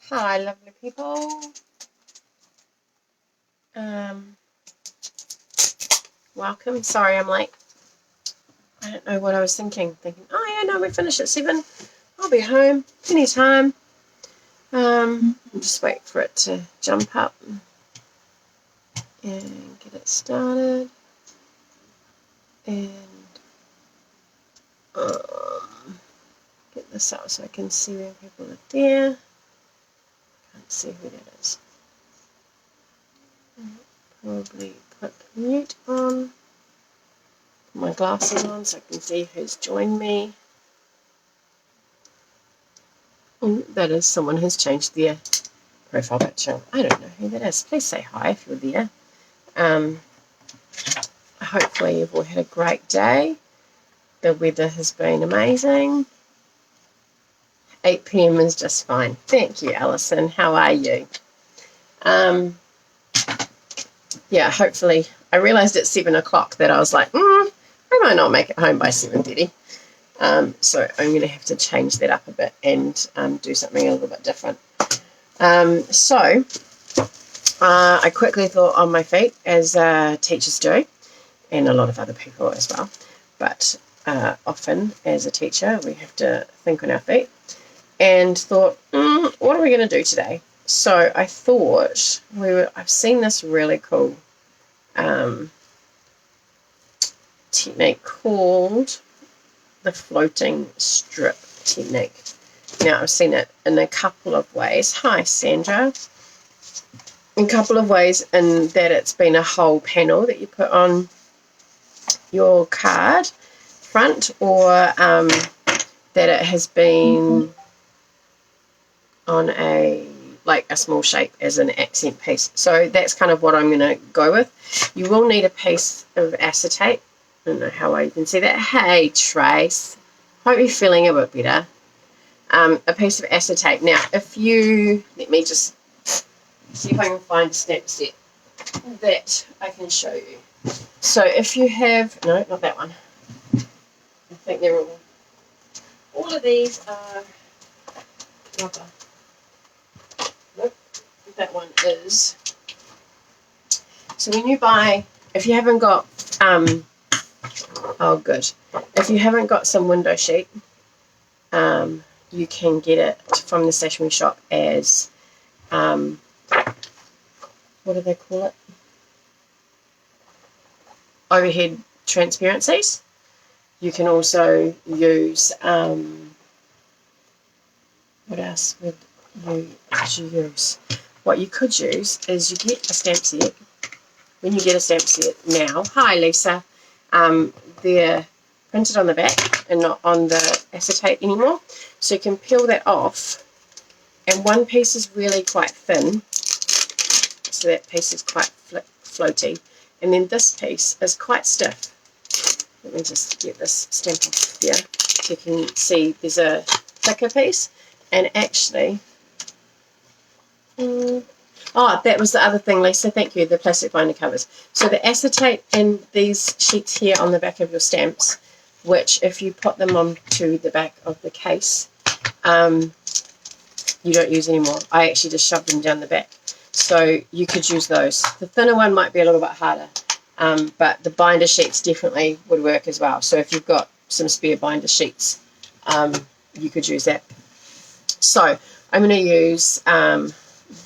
Hi, lovely people. Welcome. Sorry, I'm late. I don't know what I was thinking. Oh yeah, no, we finish at 7. I'll be home any time. I'll just wait for it to jump up and get it started. And get this up so I can see when people are there. Can't see who that is. Probably put mute on. Put my glasses on so I can see who's joined me. And that is someone who's changed their profile picture. I don't know who that is. Please say hi if you're there. Hopefully you've all had a great day. The weather has been amazing. 8 p.m. is just fine. Thank you, Alison. How are you? Yeah, hopefully. I realised at 7 o'clock that I was like, I might not make it home by 7:30. So I'm going to have to change that up a bit and do something a little bit different. I quickly thought on my feet, as teachers do, and a lot of other people as well. But often, as a teacher, we have to think on our feet. And thought, what are we going to do today? So I thought I've seen this really cool technique called the floating strip technique. Now, I've seen it in a couple of ways. Hi, Sandra. In a couple of ways, in that it's been a whole panel that you put on your card front, or that it has been on a small shape as an accent piece. So that's kind of what I'm going to go with. You will need a piece of acetate. I don't know how well you can see that. Hey, Trace. Hope you're feeling a bit better. A piece of acetate. Now, if you... Let me just see if I can find a stamp set that I can show you. So if you have... No, not that one. I think they're all... All of these are rubber. Nope, that one is. So when you buy, if you haven't got, oh good, if you haven't got some window sheet, you can get it from the stationery shop as, what do they call it? Overhead transparencies. You can also use, what else would you use? What you could use is you get a stamp set. When you get a stamp set now, hi Lisa, they're printed on the back and not on the acetate anymore. So you can peel that off, and one piece is really quite thin, so that piece is quite floaty, and then this piece is quite stiff. Let me just get this stamp off here so you can see there's a thicker piece. And actually, that was the other thing, Lisa. Thank you, the plastic binder covers. So the acetate and these sheets here on the back of your stamps, which if you put them onto the back of the case, you don't use anymore. I actually just shove them down the back. So you could use those. The thinner one might be a little bit harder, but the binder sheets definitely would work as well. So if you've got some spare binder sheets, you could use that. So I'm going to use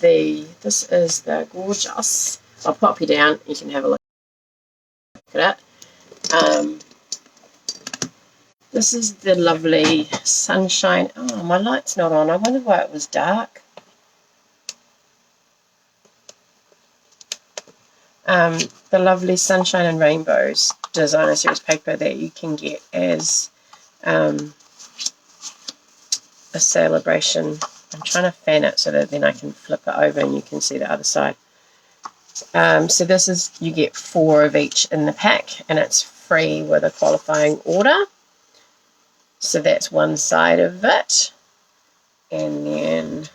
this is the gorgeous, I'll pop you down, you can have a look at it. This is the lovely sunshine. Oh, my light's not on. I wonder why it was dark. The lovely Sunshine and Rainbows designer series paper that you can get as a celebration. I'm trying to fan it so that then I can flip it over and you can see the other side. So this is, you get 4 of each in the pack, and it's free with a qualifying order. So that's one side of it, and then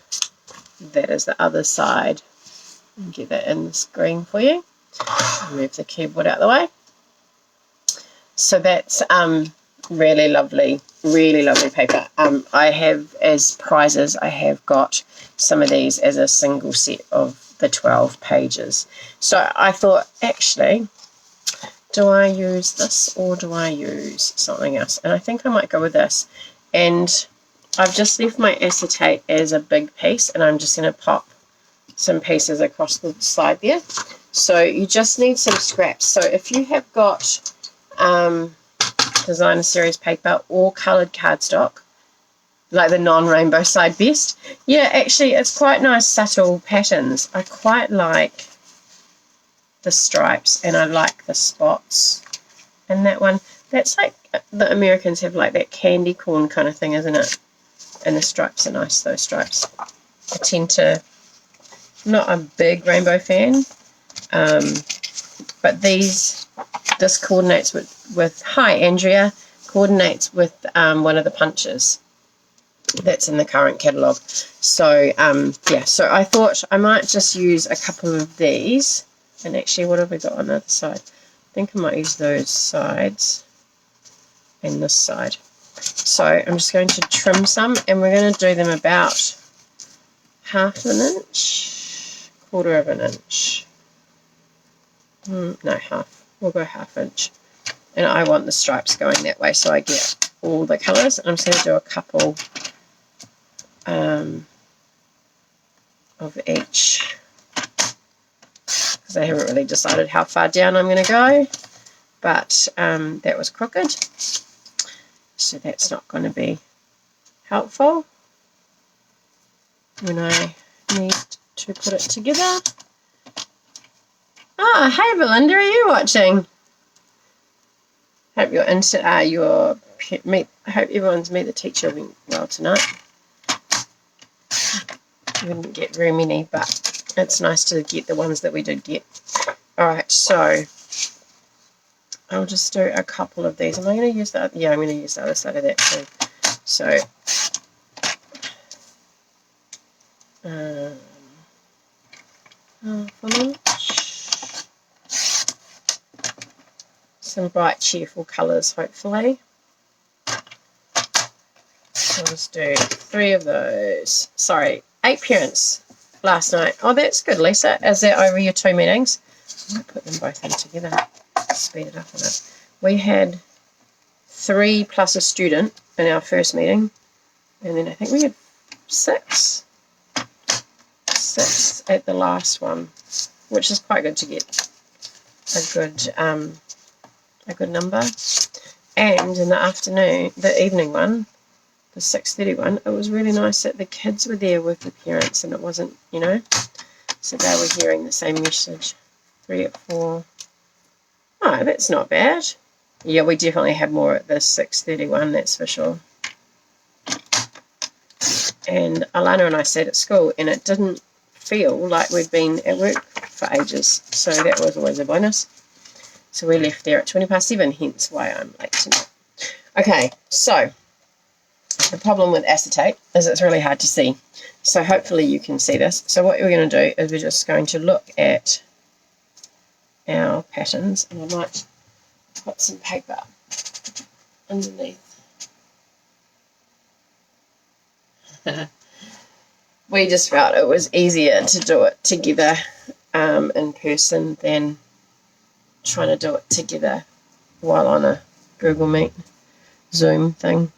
that is the other side. I'll get that in the screen for you. Move the keyboard out of the way. So that's Really lovely paper. I have, as prizes, I have got some of these as a single set of the 12 pages. So I thought, actually, do I use this or do I use something else? And I think I might go with this. And I've just left my acetate as a big piece, and I'm just going to pop some pieces across the side there. So you just need some scraps. So if you have got designer series paper or coloured cardstock, like the non-rainbow side best. Yeah, actually it's quite nice subtle patterns. I quite like the stripes and I like the spots. And that one, that's like the Americans have like that candy corn kind of thing, isn't it? And the stripes are nice, those stripes. I tend to, not a big rainbow fan, but this coordinates with hi Andrea, coordinates with one of the punches that's in the current catalogue. So yeah, so I thought I might just use a couple of these. And actually, what have we got on the other side? I think I might use those sides and this side. So I'm just going to trim some, and we're going to do them about half an inch, quarter of an inch. No, half. We'll go half inch. And I want the stripes going that way so I get all the colours. I'm just going to do a couple of each, because I haven't really decided how far down I'm going to go, but that was crooked, so that's not going to be helpful when I need to put it together. Ah, hey Belinda, are you watching? Hope you're hope everyone's Meet the Teacher went well tonight. We didn't get very many, but it's nice to get the ones that we did get. Alright, so I'll just do a couple of these. Am I going to use that? Yeah, I'm going to use the other side of that too. So half an inch. Some bright, cheerful colours, hopefully. So I'll just do 3 of those. Sorry, 8 parents last night. Oh, that's good, Lisa. Is that over your 2 meetings? I might put them both in together. Speed it up a bit. We had 3 plus a student in our first meeting, and then I think we had 6 at the last one, which is quite good to get a good number. And in the afternoon, the evening one, the 6:30 one, it was really nice that the kids were there with the parents, and it wasn't, so they were hearing the same message. 3 at 4. Oh, that's not bad. Yeah, we definitely had more at the 6:30 one, that's for sure. And Alana and I sat at school, and it didn't feel like we'd been at work for ages, so that was always a bonus. So we left there at 7:20, hence why I'm late tonight. Okay, so the problem with acetate is it's really hard to see. So hopefully you can see this. So what we're going to do is we're just going to look at our patterns, and I might put some paper underneath. We just felt it was easier to do it together in person than trying to do it together while on a Google Meet Zoom thing.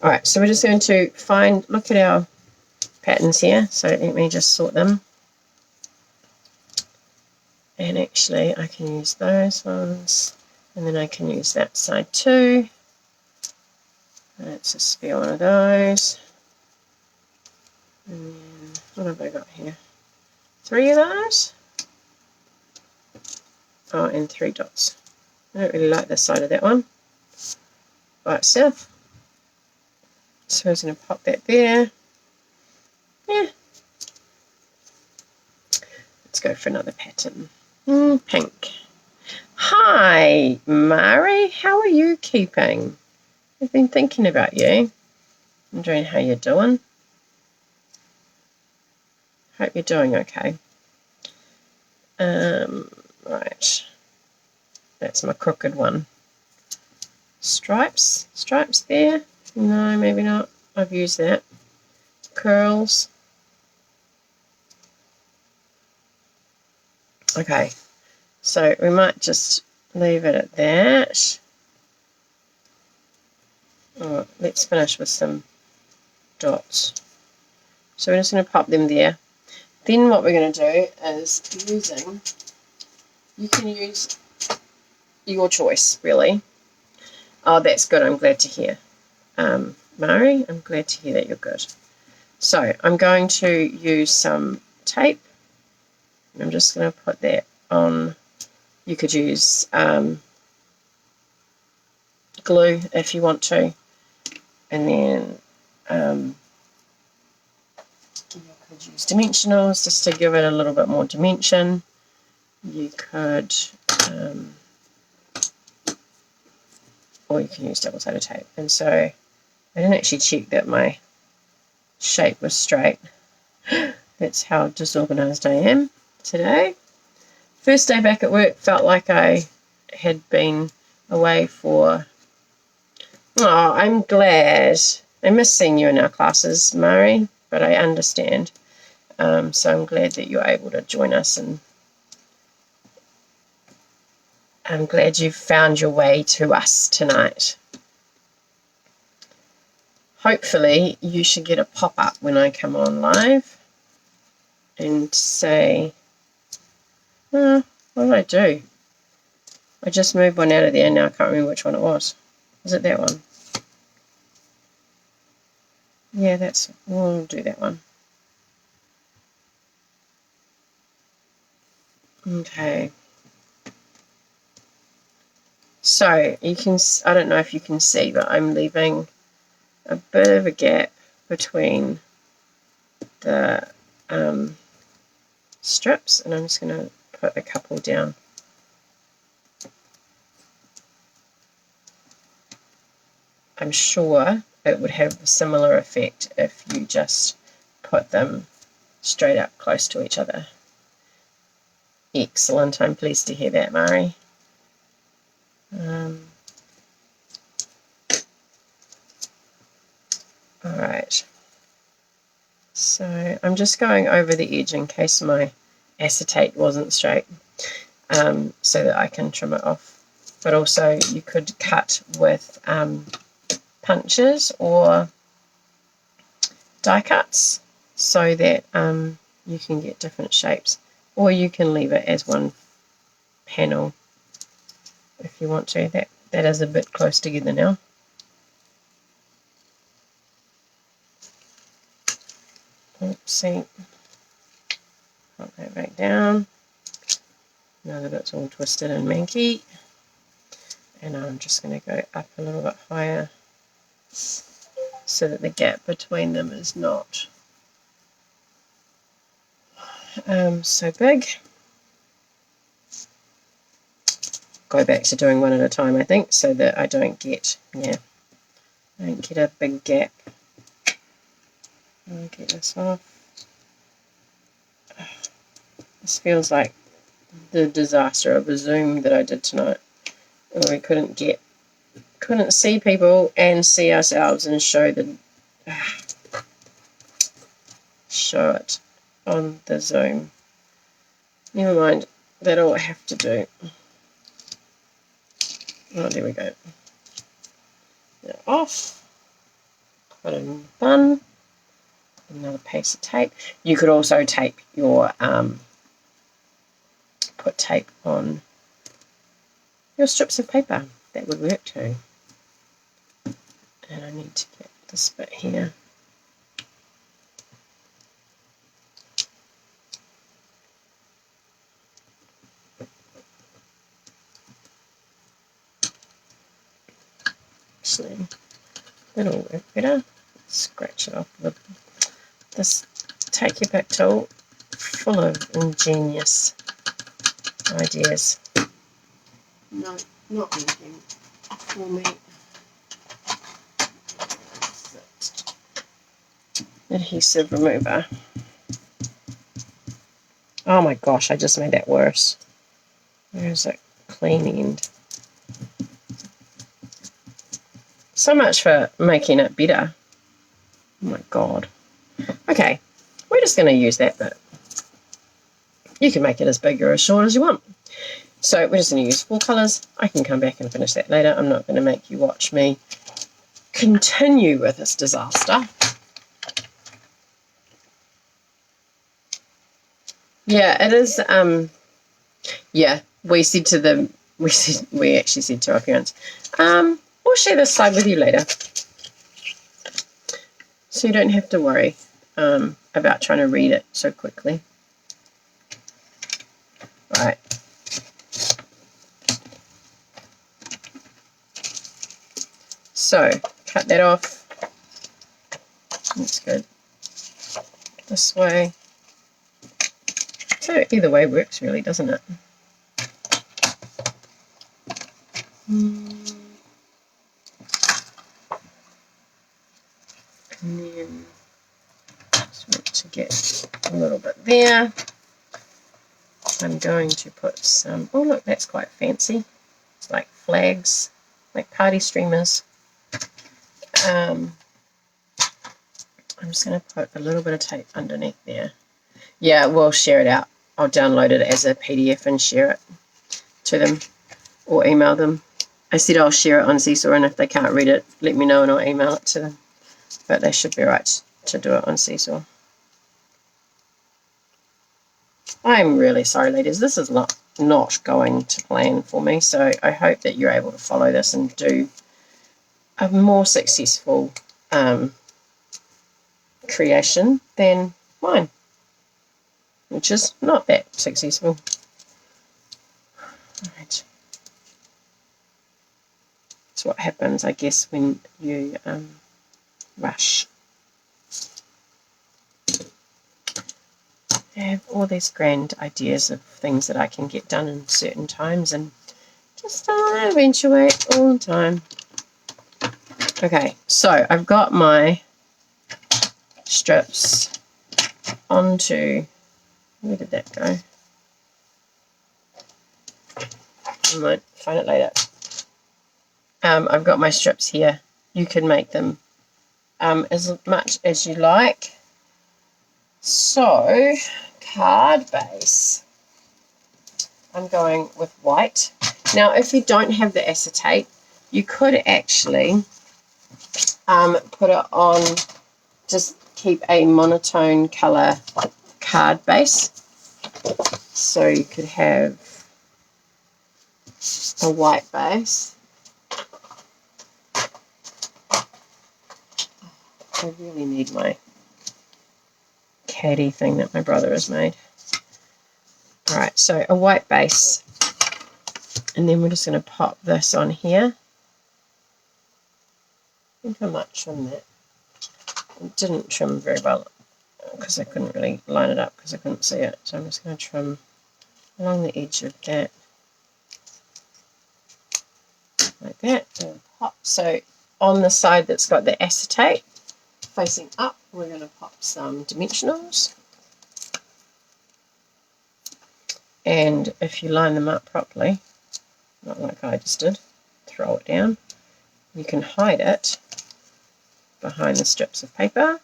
Alright, so we're just going to look at our patterns here. So let me just sort them. And actually I can use those ones, and then I can use that side too. Let's just spare one of those. And then, what have I got here? 3 of those? Oh, and 3 dots. I don't really like the side of that one by itself. So I'm just going to pop that there. Yeah. Let's go for another pattern. Pink. Hi, Mari. How are you keeping? I've been thinking about you. Wondering how you're doing. Hope you're doing okay. Right. That's my crooked one. stripes there. No, maybe not. I've used that. Curls. Okay, so we might just leave it at that. Oh, let's finish with some dots. So we're just going to pop them there. Then what we're going to do is you can use your choice, really. Oh, that's good. I'm glad to hear. Mari, I'm glad to hear that you're good. So I'm going to use some tape. I'm just going to put that on. You could use glue if you want to. And then you could use dimensionals just to give it a little bit more dimension. You could, or you can use double-sided tape. And so I didn't actually check that my shape was straight. That's how disorganized I am today. First day back at work, felt like I had been away for... Oh, I'm glad. I miss seeing you in our classes, Mari, but I understand. So I'm glad that you're able to join us, and I'm glad you found your way to us tonight. Hopefully you should get a pop-up when I come on live and say, what did I do? I just moved one out of there and now I can't remember which one it was. Was it that one? Yeah, we'll do that one. Okay. So you can, I don't know if you can see, but I'm leaving a bit of a gap between the strips, and I'm just going to put a couple down. I'm sure it would have a similar effect if you just put them straight up close to each other. Excellent, I'm pleased to hear that, Mari. Alright, so I'm just going over the edge in case my acetate wasn't straight, so that I can trim it off. But also you could cut with punches or die cuts so that you can get different shapes, or you can leave it as one panel if you want to. That is a bit close together now. Oopsie. Put that back down. Now that it's all twisted and manky. And I'm just going to go up a little bit higher so that the gap between them is not so big. Go back to doing one at a time, I think, so that I don't get a big gap. I'll get this off. This feels like the disaster of a Zoom that I did tonight, where we couldn't see people and see ourselves and show it on the Zoom. Never mind, that's all I have to do. Oh, there we go. Now off. Put in the bun. Another piece of tape. You could also tape your put tape on your strips of paper. That would work too. And I need to get this bit here. Actually, that'll work better. Scratch it off with this Take Your Pick tool, full of ingenious ideas. No, not anything for me. Adhesive remover. Oh my gosh, I just made that worse. There's a clean end. So much for making it better. Oh my God. Okay, we're just going to use that bit. You can make it as big or as short as you want. So we're just going to use 4 colours. I can come back and finish that later. I'm not going to make you watch me continue with this disaster. Yeah, it is. Yeah, we actually said to our parents, we'll share this slide with you later, so you don't have to worry about trying to read it so quickly. Right. So cut that off. That's good. This way. So either way works really, doesn't it? And then just want to get a little bit there. I'm going to put some, oh look, that's quite fancy. It's like flags, like party streamers. I'm just going to put a little bit of tape underneath there. Yeah, we'll share it out. I'll download it as a PDF and share it to them or email them. I said I'll share it on Seesaw, and if they can't read it, let me know and I'll email it to them. But they should be right to do it on Seesaw. I'm really sorry, ladies. This is not going to plan for me, so I hope that you're able to follow this and do a more successful creation than mine, which is not that successful. Right. That's what happens, I guess, when you rush. I have all these grand ideas of things that I can get done in certain times and just eventuate all the time. Okay, so I've got my strips onto, where did that go? I might find it later. I've got my strips here. You can make them as much as you like. So, card base. I'm going with white. Now, if you don't have the acetate, you could actually put it on, just keep a monotone color card base. So you could have a white base. I really need my caddy thing that my brother has made. Alright, so a white base. And then we're just going to pop this on here. I think I might trim that. It didn't trim very well because I couldn't really line it up because I couldn't see it. So I'm just going to trim along the edge of that. Like that. And pop. So on the side that's got the acetate facing up, we're going to pop some dimensionals. And if you line them up properly, not like I just did, throw it down. You can hide it behind the strips of paper.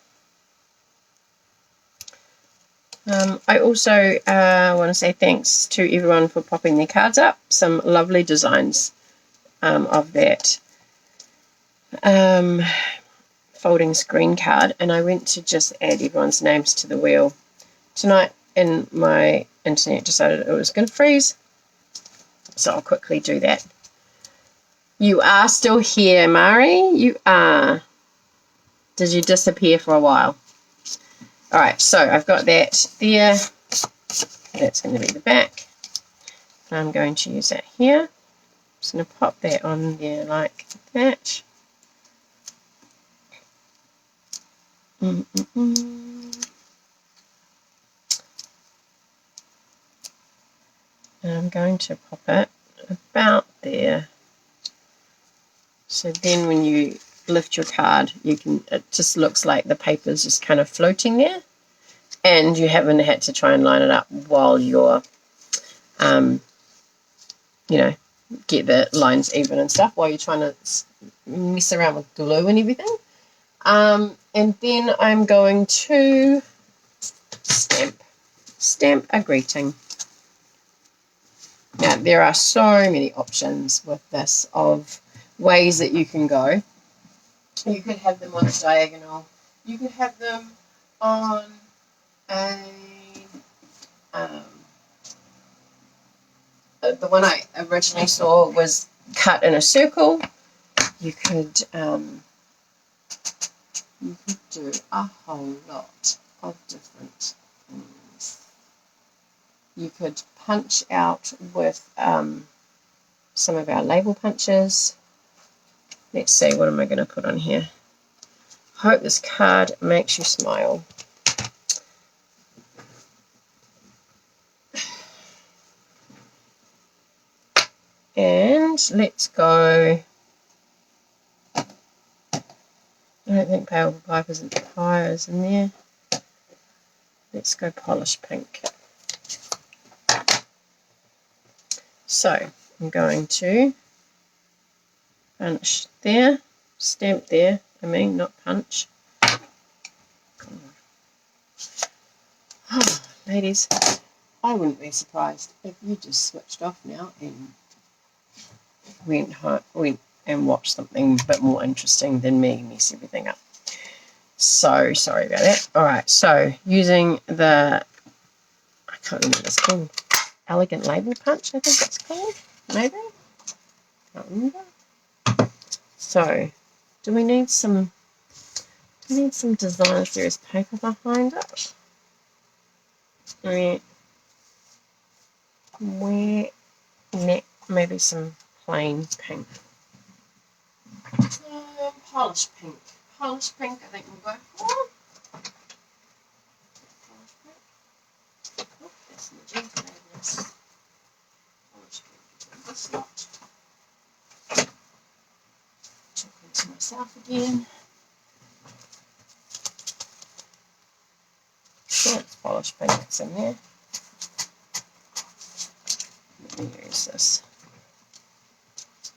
I also want to say thanks to everyone for popping their cards up. Some lovely designs of that folding screen card, and I went to just add everyone's names to the wheel tonight, and my internet decided it was going to freeze, so I'll quickly do that. You are still here, Mari. You are. Did you disappear for a while? Alright, so I've got that there. That's going to be the back. I'm going to use that here. I'm just going to pop that on there like that. And I'm going to pop it about there. So then when you lift your card, you can, it just looks like the paper is just kind of floating there, and you haven't had to try and line it up while you're, you know, get the lines even and stuff while you're trying to mess around with glue and everything. And then I'm going to stamp a greeting. Now, there are so many options with this of ways that you can go. You could have them on a diagonal. You could have them on a... the one I originally saw was cut in a circle. You could do a whole lot of different things. You could punch out with some of our label punches. Let's see, what am I going to put on here? Hope this card makes you smile. And let's go, I don't think Pale Piper's and Fire's in there. Let's go Polish Pink. So I'm going to punch there, stamp there, not punch. Oh, ladies, I wouldn't be surprised if you just switched off now and went and watched something a bit more interesting than me mess everything up. So sorry about that. Alright, so using the, I can't remember what it's called, Elegant Label Punch, I think it's called, maybe? Can't remember. So, do we need some design series paper behind it? Where maybe some plain pink. Polish pink. Polish pink, I think we'll go for. Polish pink. Oh, that's magenta. Polish pink. This lot. Talking to myself again. Sure, it's polish pink. It's in there. Let me use this.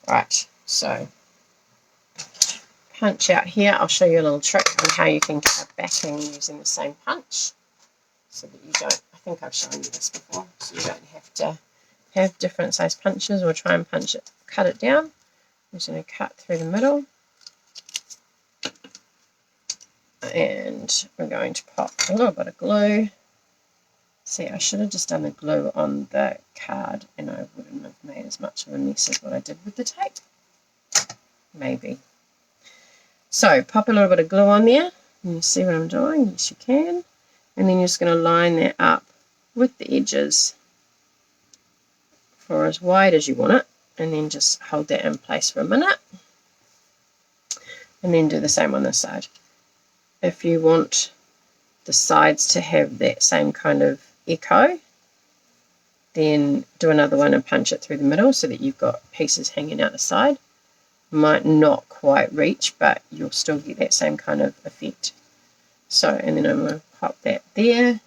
Right, so punch out here. I'll show you a little trick on how you can cut backing using the same punch, so that you don't, I think I've shown you this before, so you don't have to have different size punches or try and cut it down. I'm just going to cut through the middle, and we're going to pop a little bit of glue. See, I should have just done the glue on the card and I wouldn't have made as much of a mess as what I did with the tape. Maybe. So, pop a little bit of glue on there. Can you see what I'm doing? Yes, you can. And then you're just going to line that up with the edges for as wide as you want it. And then just hold that in place for a minute. And then do the same on this side. If you want the sides to have that same kind of echo, then do another one and punch it through the middle so that you've got pieces hanging out the side. Might not quite reach, but you'll still get that same kind of effect. So, and then I'm going to pop that there.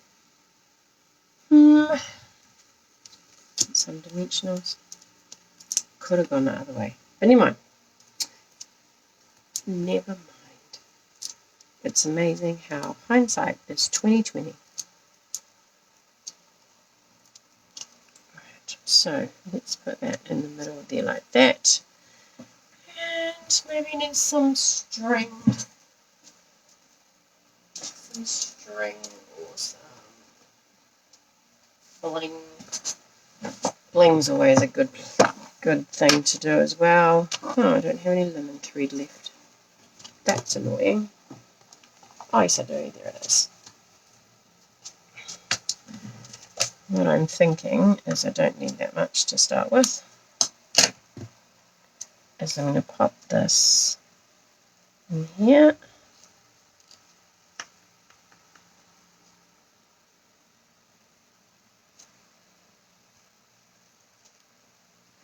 Some dimensionals. Could have gone the other way. But never mind. Never mind. It's amazing how hindsight is 20/20. Right, so let's put that in the middle there like that. And maybe need some string. Some string or some bling. Bling's always a good thing to do as well. Oh, I don't have any lemon thread left. That's annoying. Oh, yes, I do. There it is. What I'm thinking is I don't need that much to start with. Is I'm going to pop this in here.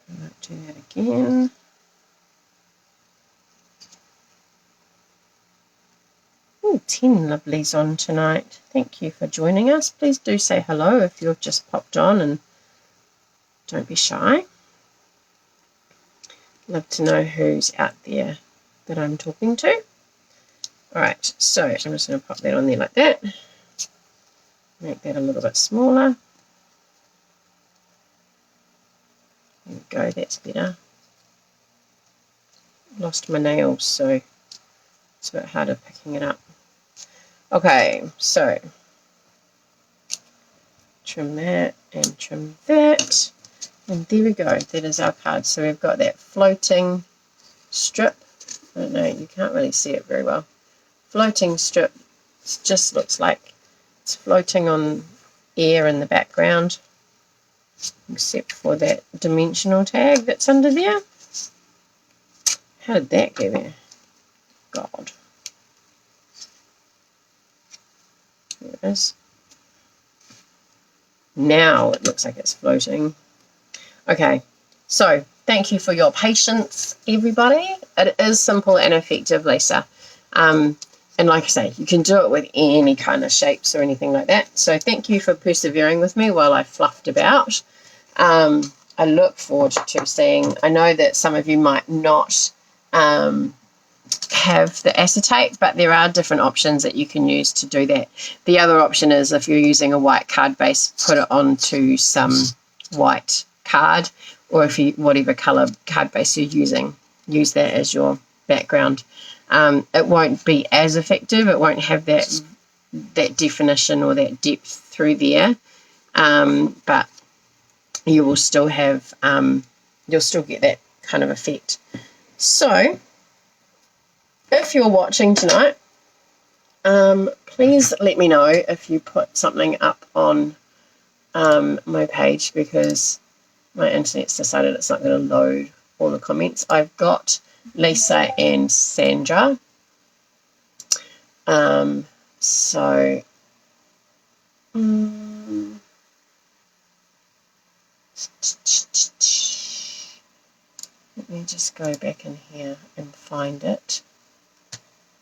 I might do that again. Ooh, 10 lovelies on tonight. Thank you for joining us. Please do say hello if you've just popped on, and don't be shy. Love to know who's out there that I'm talking to. Alright, so I'm just going to pop that on there like that. Make that a little bit smaller. There we go, that's better. Lost my nails, so it's a bit harder picking it up. Okay, so trim that and trim that. And there we go, that is our card. So we've got that floating strip. I don't know, you can't really see it very well. Floating strip. It just looks like it's floating on air in the background, except for that dimensional tag that's under there. How did that get there? God. There it is. Now it looks like it's floating. Okay, so thank you for your patience, everybody. It is simple and effective, Lisa. And like I say, you can do it with any kind of shapes or anything like that. So thank you for persevering with me while I fluffed about. I look forward to seeing, I know that some of you might not have the acetate, but there are different options that you can use to do that. The other option is if you're using a white card base, put it onto some white card, or if you, whatever color card base you're using, use that as your background. It won't be as effective, it won't have that definition or that depth through there, but you will still have, you'll still get that kind of effect. So if you're watching tonight, please let me know if you put something up on my page, because my internet's decided it's not going to load all the comments. I've got Lisa and Sandra. So let me just go back in here and find it.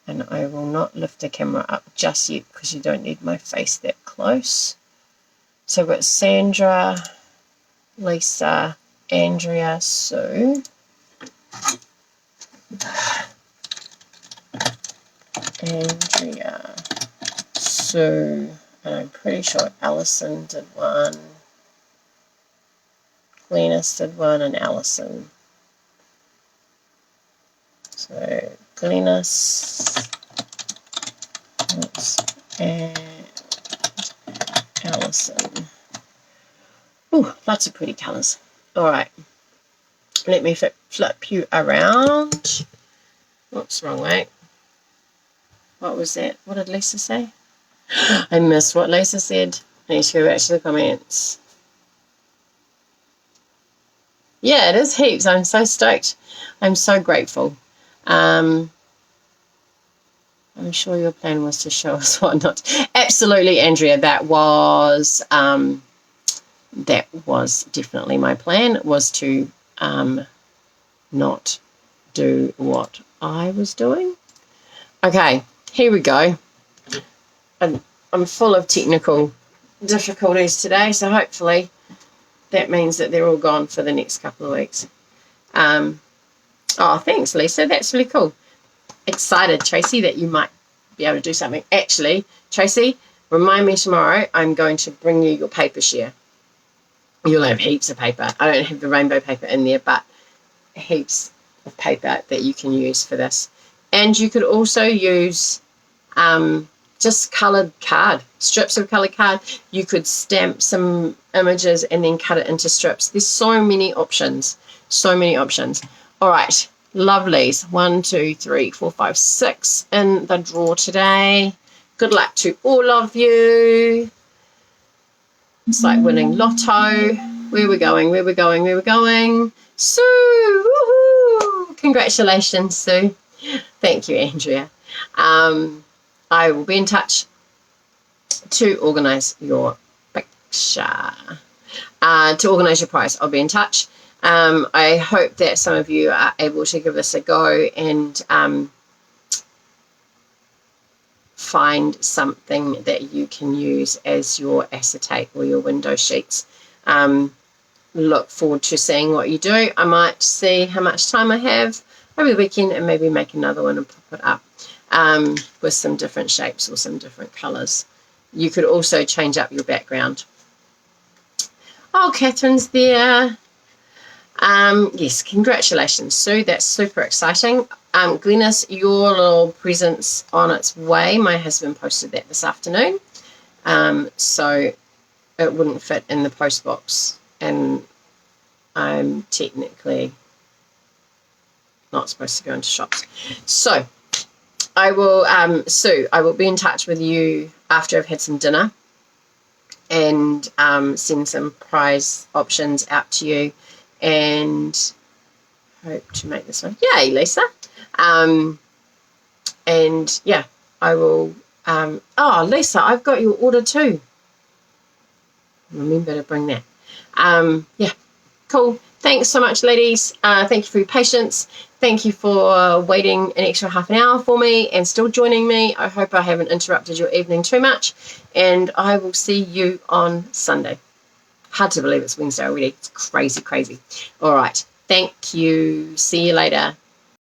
And I will not lift the camera up just yet because you don't need my face that close. So I've got Sandra, Lisa, Andrea, Sue. Andrea, Sue, and I'm pretty sure Alison did one. Glennis did one, and Alison. So Glennis and Alison. Ooh, lots of pretty colours. All right, let me flip you around. Oops, wrong way. What was that? What did Lisa say? I missed what Lisa said. I need to go back to the comments. Yeah, it is heaps. I'm so stoked. I'm so grateful. I'm sure your plan was to show us whatnot. Absolutely, Andrea. That was definitely my plan, was to not do what I was doing. Okay, here we go. I'm full of technical difficulties today, so hopefully that means that they're all gone for the next couple of weeks. Oh, thanks, Lisa. That's really cool. Excited, Tracy, that you might be able to do something. Actually, Tracy, remind me tomorrow. I'm going to bring you your paper share. You'll have heaps of paper. I don't have the rainbow paper in there, but heaps of paper that you can use for this. And you could also use just coloured card, strips of coloured card. You could stamp some images and then cut it into strips. There's so many options. So many options. All right, lovelies. 1, 2, 3, 4, 5, 6 in the draw today. Good luck to all of you. It's like winning lotto. Where we're going, where we're going, where we're going. Sue! Woohoo! Congratulations, Sue. Thank you, Andrea. I will be in touch to organise your picture. To organise your prize, I'll be in touch. I hope that some of you are able to give this a go and find something that you can use as your acetate or your window sheets. look forward to seeing what you do. I might see how much time I have over the weekend and maybe make another one and pop it up with some different shapes or some different colours. You could also change up your background. Oh, Catherine's there. Yes, congratulations, Sue. That's super exciting. Glenys, your little present's on its way. My husband posted that this afternoon. So it wouldn't fit in the post box, and I'm technically not supposed to go into shops. So I will, Sue, I will be in touch with you after I've had some dinner and send some prize options out to you, and hope to make this one. Yay, Lisa. And yeah, I will. Oh, Lisa, I've got your order too. Remember to bring that. Yeah, cool. Thanks so much, ladies. Thank you for your patience. Thank you for waiting an extra half an hour for me and still joining me. I hope I haven't interrupted your evening too much. And I will see you on Sunday. Hard to believe it's Wednesday already. It's crazy, crazy. All right. Thank you. See you later.